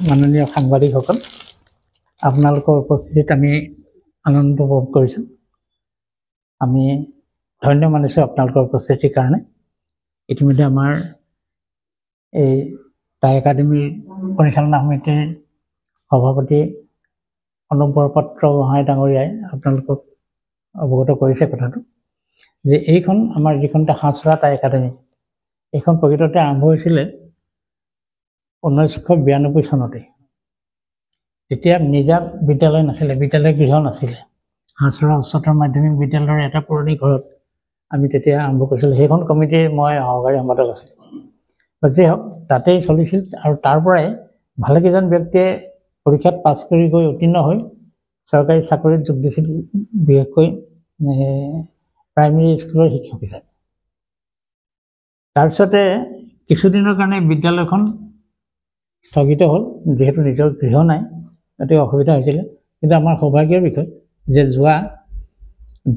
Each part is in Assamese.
মাননীয় সাংবাদিকসকল, আপোনালোকৰ উপস্থিতিত আমি আনন্দ উপভোগ কৰিছোঁ। আমি ধন্য মানিছোঁ আপোনালোকৰ উপস্থিতিৰ কাৰণে। ইতিমধ্যে আমাৰ এই টাই একাডেমীৰ পৰিচালনা সমিতিৰ সভাপতি অনুপ বৰপাত্ৰ গোহাঁই ডাঙৰীয়াই আপোনালোকক অৱগত কৰিছে কথাটো যে এইখন আমাৰ যিখন হাঁহচৰা টাই একাডেমী, এইখন প্ৰকৃততে আৰম্ভ হৈছিলে 1992 চনতে। তেতিয়া নিজা বিদ্যালয় নাছিলে, বিদ্যালয় গৃহ নাছিলে। হাঁহচৰা উচ্চতৰ মাধ্যমিক বিদ্যালয়ৰ এটা পুৰণি ঘৰত আমি তেতিয়া আৰম্ভ কৰিছিলোঁ। সেইখন কমিটিৰ মই সহকাৰী সম্পাদক আছিলোঁ। যি হওক, তাতেই চলিছিল আৰু তাৰ পৰাই ভালেকেইজন ব্যক্তিয়ে পৰীক্ষাত পাছ কৰি গৈ উত্তীৰ্ণ হৈ চৰকাৰী চাকৰিত যোগ দিছিল, বিশেষকৈ প্ৰাইমেৰী স্কুলৰ শিক্ষক হিচাপে। তাৰপিছতে কিছুদিনৰ কাৰণে বিদ্যালয়খন স্থগিত হ'ল, যিহেতু নিজৰ গৃহ নাই, গতিকে অসুবিধা হৈছিলে। কিন্তু আমাৰ সৌভাগ্যৰ বিষয় যে যোৱা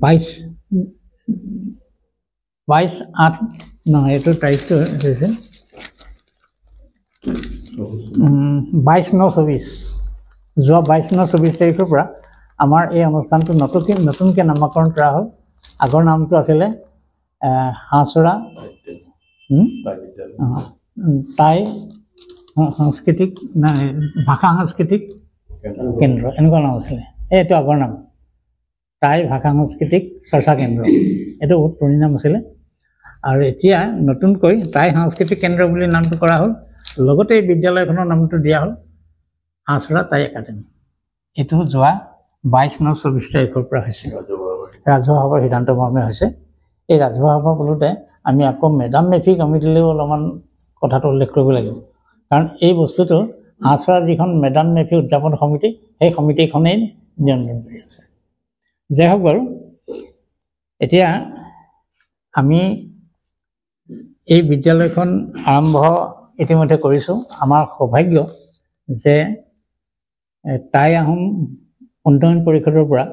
22/8 নহয়, এইটো তাৰিখটো হৈছে 22/9/24, যোৱা 22/9/24 তাৰিখৰ পৰা আমাৰ এই অনুষ্ঠানটো নতুনকৈ নামাকৰণ কৰা হ'ল। আগৰ নামটো আছিলে হাঁহচৰা টাই সাংস্কৃতিক ভাষা সাংস্কৃতিক কেন্দ্ৰ, এনেকুৱা নাম আছিলে। এইটো আগৰ নাম, টাই ভাষা সাংস্কৃতিক চৰ্চা কেন্দ্ৰ। এইটো বহুত পুৰণি নাম আছিলে। আৰু এতিয়া নতুনকৈ টাই সাংস্কৃতিক কেন্দ্ৰ বুলি নামটো কৰা হ'ল। লগতে এই বিদ্যালয়খনৰ নামটো দিয়া হ'ল হাঁহচৰা টাই একাডেমী। এইটো যোৱা 22/9/24 তাৰিখৰ পৰা হৈছে, ৰাজহুৱা সভাৰ সিদ্ধান্ত মৰ্মে হৈছে। এই ৰাজহুৱা সভা বোলোতে আমি আকৌ মেডাম মেফি কমিটিলৈও অলপমান কথাটো উল্লেখ কৰিব লাগিব। কাৰণ এই বস্তুটো হাঁহচৰা যিখন মেডাম মেফি উদযাপন সমিতি, সেই সমিতিখনেই নিয়ন্ত্ৰণ কৰি আছে। যাই হওক বাৰু, এতিয়া আমি এই বিদ্যালয়খন আৰম্ভ ইতিমধ্যে কৰিছোঁ। আমাৰ সৌভাগ্য যে টাই আহোম উন্নয়ন পৰিষদৰ পৰা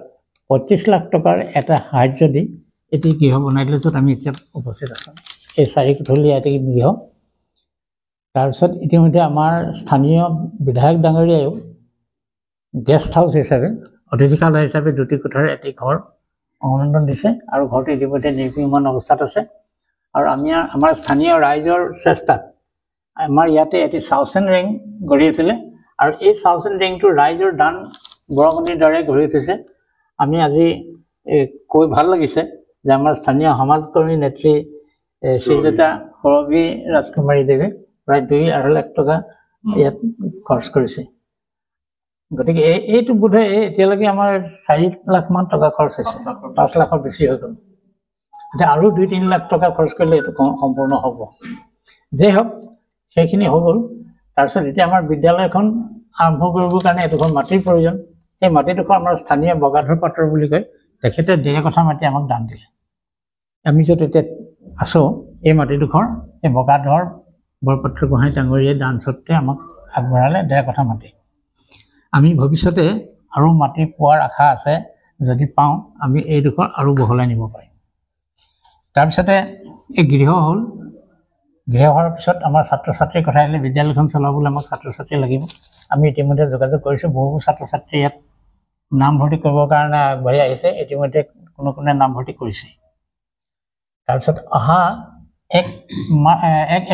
35 লাখ টকাৰ এটা সাহাৰ্য দি এটি গৃহ বনাই দিলে, য'ত আমি এতিয়া উপস্থিত আছোঁ। এই 4 কোঠলীয়া এটি গৃহ। তাৰপিছত ইতিমধ্যে আমাৰ স্থানীয় বিধায়ক ডাঙৰীয়াইও গেষ্ট হাউচ হিচাপে, অতিথিশালা হিচাপে 2টি কোঠাৰ এটি ঘৰ অনুমোদন দিছে আৰু ঘৰটো ইতিমধ্যে নিৰ্মাণ অৱস্থাত আছে। আৰু আমাৰ স্থানীয় ৰাইজৰ চেষ্টাত আমাৰ ইয়াতে এটি চাউচেন ৰেং গঢ়ি উঠিলে আৰু এই চাউচেন ৰেংটো ৰাইজৰ দান বৰঙণিৰ দৰে গঢ়ি উঠিছে। আমি আজি কৈ ভাল লাগিছে যে আমাৰ স্থানীয় সমাজকৰ্মী নেত্ৰী শ্ৰীযুতা সুৰভী ৰাজকুমাৰী দেৱে প্ৰায় 2-2.5 লাখ টকা ইয়াত খৰচ কৰিছে। গতিকে এইটো বোধহয় এতিয়ালৈকে আমাৰ 4 লাখ মান টকা খৰচ হৈছে, 5 লাখৰ বেছি হৈ গ'ল। এতিয়া আৰু 2-3 লাখ টকা খৰচ কৰিলে এইটো সম্পূৰ্ণ হ'ব। যে হওক, সেইখিনি হৈ গ'ল। তাৰপিছত এতিয়া আমাৰ বিদ্যালয়খন আৰম্ভ কৰিবৰ কাৰণে এডোখৰ মাটিৰ প্ৰয়োজন। সেই মাটিডোখৰ আমাৰ স্থানীয় বগাধৰ পাত্ৰ বুলি কয়, তেখেতে 1.5 কঠা মাটি আমাক দান দিলে। আমি য'ত এতিয়া আছোঁ, এই মাটিডোখৰ এই বগাধৰ বৰপাত্ৰ গোহাঁই ডাঙৰীয়াই দান স্বত্বে আমাক আগবঢ়ালে 1.5 কঠা মাটি। আমি ভৱিষ্যতে আৰু মাটি পোৱাৰ আশা আছে। যদি পাওঁ, আমি এইডোখৰ আৰু বহলাই নিব পাৰিম। তাৰপিছতে এই গৃহ হ'ল। গৃহ হোৱাৰ পিছত আমাৰ ছাত্ৰ ছাত্ৰীৰ কথা আহিলে, বিদ্যালয়খন চলাবলৈ আমাক ছাত্ৰ ছাত্ৰী লাগিব। আমি ইতিমধ্যে যোগাযোগ কৰিছোঁ। বহুবোৰ ছাত্ৰ ছাত্ৰী ইয়াত নামভৰ্তি কৰিবৰ কাৰণে আগবাঢ়ি আহিছে। ইতিমধ্যে কোনে নামভৰ্তি কৰিছে। তাৰপিছত অহা 1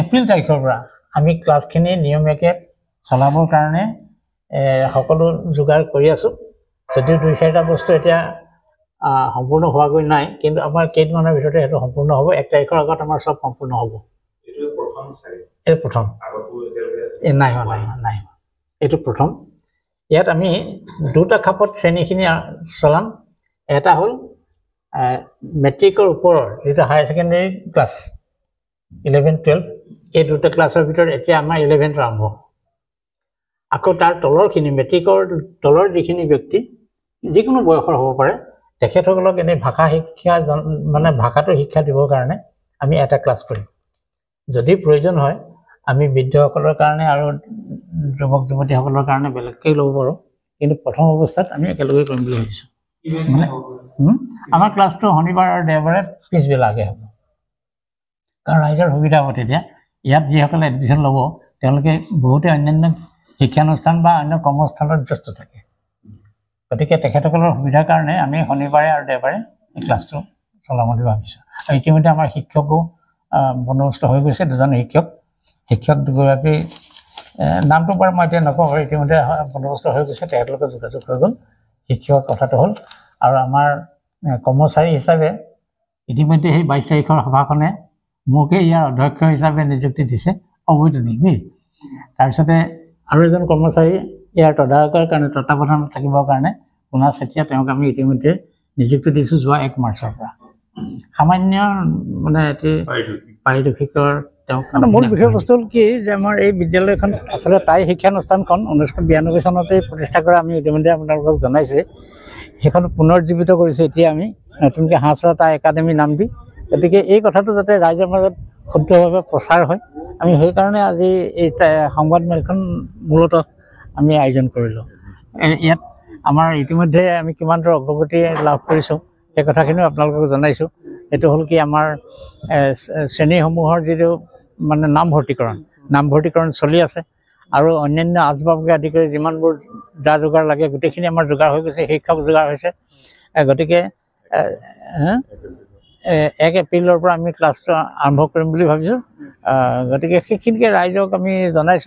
এপ্ৰিল তাৰিখৰ পৰা আমি ক্লাছখিনি নিয়মীয়াকৈ চলাবৰ কাৰণে সকলো যোগাৰ কৰি আছোঁ। যদিও 2-4টা বস্তু এতিয়া সম্পূৰ্ণ হোৱাগৈ নাই, কিন্তু আমাৰ কেইদিনমানৰ ভিতৰতে সেইটো সম্পূৰ্ণ হ'ব। 1 তাৰিখৰ আগত আমাৰ চব সম্পূৰ্ণ হ'ব। এইটো প্ৰথম নাই হোৱা। এইটো প্ৰথম। ইয়াত আমি 2টা খাপত শ্ৰেণীখিনি চলাম। এটা হ'ল মেট্ৰিকৰ ওপৰৰ যিটো হায়াৰ ছেকেণ্ডেৰী ক্লাছ 11-12, এই 2টা ক্লাছৰ ভিতৰত এতিয়া আমাৰ 11th আৰম্ভ। আকৌ তাৰ তলৰখিনি, মেট্ৰিকৰ তলৰ যিখিনি ব্যক্তি যিকোনো বয়সৰ হ'ব পাৰে, তেখেতসকলক এনেই ভাষা শিক্ষা ভাষাটো শিক্ষা দিবৰ কাৰণে আমি এটা ক্লাছ কৰিম। যদি প্ৰয়োজন হয়, আমি বৃদ্ধসকলৰ কাৰণে আৰু যুৱক যুৱতীসকলৰ কাৰণে বেলেগকৈ ল'ব পাৰোঁ। কিন্তু প্ৰথম অৱস্থাত আমি একেলগে কৰিম বুলি ভাবিছোঁ। আমাৰ ক্লাছটো শনিবাৰ আৰু দেওবাৰে পিছবেলাকৈ হ'ব। কাৰণ ৰাইজৰ সুবিধা হ'ব তেতিয়া। ইয়াত যিসকলে এডমিশ্যন ল'ব, তেওঁলোকে বহুতে অন্যান্য শিক্ষানুষ্ঠান বা অন্য কৰ্মস্থানত ব্যস্ত থাকে গতিকে তেখেতসকলৰ সুবিধাৰ কাৰণে আমি শনিবাৰে আৰু দেওবাৰে এই ক্লাছটো চলাম বুলি ভাবিছোঁ আৰু ইতিমধ্যে আমাৰ শিক্ষকো বন্দোবস্ত হৈ গৈছে দুজন শিক্ষক দুগৰাকী নামটো বাৰু মই এতিয়া নকওঁ বাৰু ইতিমধ্যে বন্দোবস্ত হৈ গৈছে তেখেতলোকে যোগাযোগ হৈ গ'ল শিক্ষকৰ কথাটো হ'ল আৰু আমাৰ কৰ্মচাৰী হিচাপে ইতিমধ্যে সেই 22 তাৰিখৰ সভাখনে মোকে ইয়াৰ অধ্যক্ষ হিচাপে নিযুক্তি দিছে অবৈতনিক দেই তাৰপিছতে আৰু এজন কৰ্মচাৰী ইয়াৰ তদাৰকৰ কাৰণে তত্বাৱধানত থাকিবৰ কাৰণে পুনা চেতিয়া তেওঁক আমি ইতিমধ্যে নিযুক্তি দিছোঁ যোৱা 1 মাৰ্চৰ পৰা সামান্য মানে এটি পাৰিতোষিকৰ তেওঁক মূল বিষয়বস্তু হ'ল কি যে আমাৰ এই বিদ্যালয়খন আচলতে টাই শিক্ষানুষ্ঠানখন 1992 চনতে প্ৰতিষ্ঠা কৰা আমি ইতিমধ্যে আপোনালোকক জনাইছোঁৱেই সেইখন পুনৰুজ্জীৱিত কৰিছোঁ এতিয়া আমি নতুনকৈ হাঁহচৰা টাই একাডেমি নাম দি গতিকে এই কথাটো যাতে ৰাইজৰ মাজত শুদ্ধভাৱে প্ৰচাৰ হয় আমি সেইকাৰণে আজি এই সংবাদমেলখন মূলতঃ আমি আয়োজন কৰিলোঁ ইয়াত আমাৰ ইতিমধ্যে আমি কিমান দূৰ অগ্ৰগতি লাভ কৰিছোঁ সেই কথাখিনিও আপোনালোকক জনাইছোঁ এইটো হ'ল কি আমাৰ শ্ৰেণীসমূহৰ যিটো মানে নামভৰ্তিকৰণ চলি আছে আৰু অন্যান্য আচবাবকে আদি কৰি যিমানবোৰ যা যোগাৰ লাগে গোটেইখিনি আমাৰ যোগাৰ হৈ গৈছে শিক্ষক যোগাৰ হৈছে গতিকে 1 এপ্ৰিলৰ পৰা আমি ক্লাছটো আৰম্ভ কৰিম বুলি ভাবিছোঁ গতিকে সেইখিনিকে ৰাইজক আমি জনাইছোঁ